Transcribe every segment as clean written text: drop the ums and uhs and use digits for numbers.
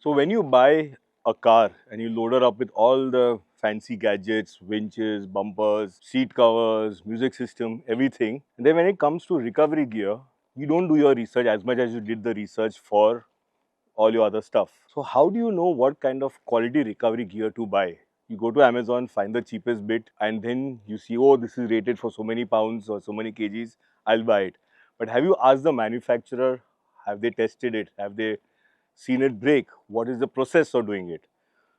So when you buy a car and you load it up with all the fancy gadgets, winches, bumpers, seat covers, music system, everything, and then when it comes to recovery gear, you don't do your research as much as you did the research for all your other stuff. So how do you know what kind of quality recovery gear to buy? You go to Amazon, find the cheapest bit, and then you see, oh, this is rated for so many pounds or so many kgs, I'll buy it. But have you asked the manufacturer, have they tested it? Have they seen it break? What is the process of doing it?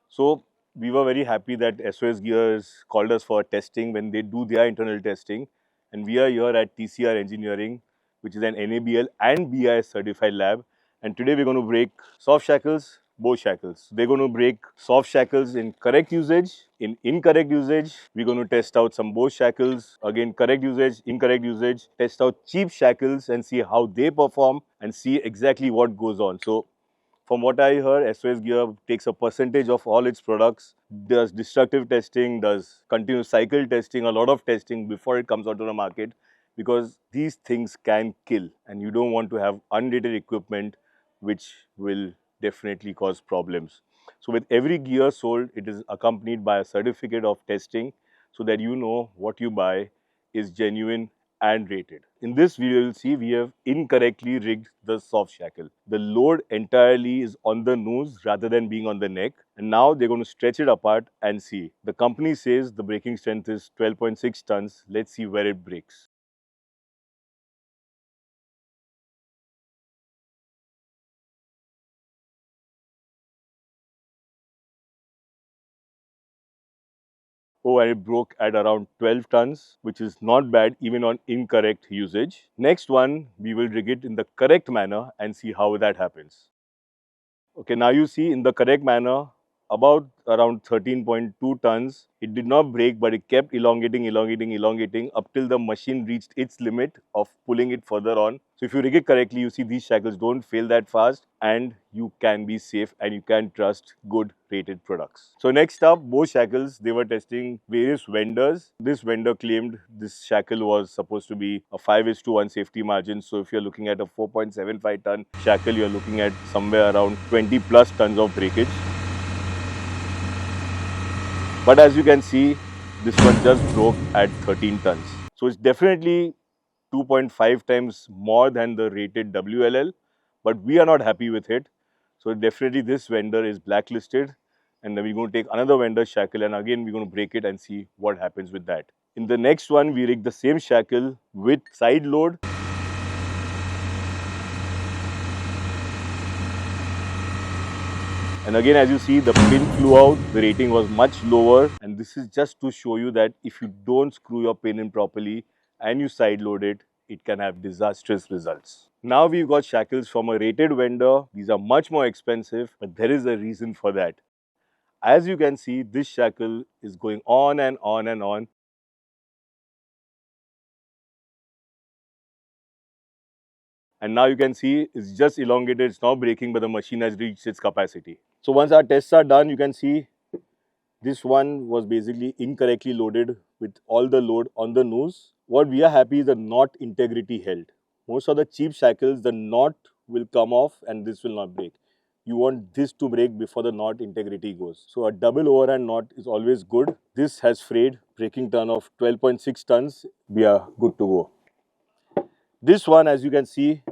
So we were very happy that SOS Gears called us for testing when they do their internal testing. And we are here at TCR Engineering, which is an NABL and BIS certified lab. And today we're going to break soft shackles, bow shackles. They're going to break soft shackles in correct usage, in incorrect usage. We're going to test out some bow shackles, again correct usage, incorrect usage, test out cheap shackles and see how they perform and see exactly what goes on. So from what I heard, SOS Gear takes a percentage of all its products, does destructive testing, does continuous cycle testing, a lot of testing before it comes onto the market, because these things can kill and you don't want to have unrated equipment which will definitely cause problems. So with every gear sold, it is accompanied by a certificate of testing so that you know what you buy is genuine and rated. In this video, you'll see we have incorrectly rigged the soft shackle. The load entirely is on the nose rather than being on the neck. And now they're going to stretch it apart and see. The company says the braking strength is 12.6 tons. Let's see where it breaks. Oh, and it broke at around 12 tons, which is not bad even on incorrect usage. Next one, we will rig it in the correct manner and see how that happens. Okay, now you see in the correct manner, about around 13.2 tons, it did not break, but it kept elongating up till the machine reached its limit of pulling it further on. So if you rig it correctly, you see these shackles don't fail that fast and you can be safe and you can trust good rated products. So next up, bow shackles, they were testing various vendors. This vendor claimed this shackle was supposed to be a 5:1 safety margin. So if you're looking at a 4.75 ton shackle, you're looking at somewhere around 20 plus tons of breakage. But as you can see, this one just broke at 13 tons. So it's definitely 2.5 times more than the rated WLL, but we are not happy with it. So definitely this vendor is blacklisted, and then we're going to take another vendor's shackle and again we're going to break it and see what happens with that. In the next one, we rig the same shackle with side load. And again, as you see, the pin flew out, the rating was much lower. And this is just to show you that if you don't screw your pin in properly and you side load it, it can have disastrous results. Now we've got shackles from a rated vendor. These are much more expensive, but there is a reason for that. As you can see, this shackle is going on and on and on. And now you can see it's just elongated, it's now breaking, but the machine has reached its capacity. So once our tests are done, you can see this one was basically incorrectly loaded with all the load on the nose. What we are happy is the knot integrity held. Most of the cheap shackles, the knot will come off and this will not break. You want this to break before the knot integrity goes. So a double overhand knot is always good. This has frayed, breaking ton of 12.6 tons. We are good to go. This one, as you can see,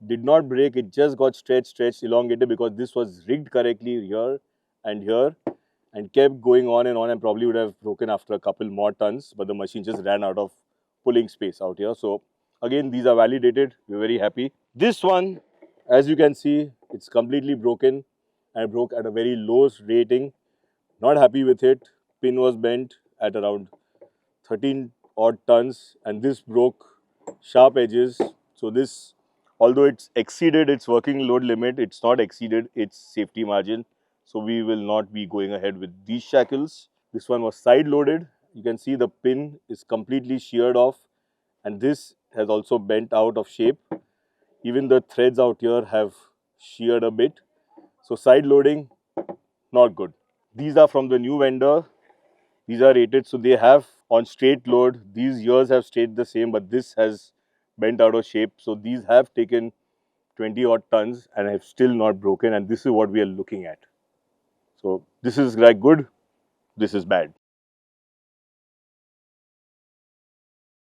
did not break. It just got stretched, elongated because this was rigged correctly here and kept going on and probably would have broken after a couple more tons, but the machine just ran out of pulling space out here. So again, these are validated. We're very happy. This one, as you can see, it's completely broken and broke at a very low rating. Not happy with it. Pin was bent at around 13 odd tons and this broke sharp edges. So this, although it's exceeded its working load limit, it's not exceeded its safety margin. So we will not be going ahead with these shackles. This one was side loaded. You can see the pin is completely sheared off and this has also bent out of shape. Even the threads out here have sheared a bit. So side loading, not good. These are from the new vendor. These are rated, so they have on straight load, these years have stayed the same, but this has bent out of shape. So these have taken 20 odd tons and have still not broken, and this is what we are looking at. So this is like good, this is bad.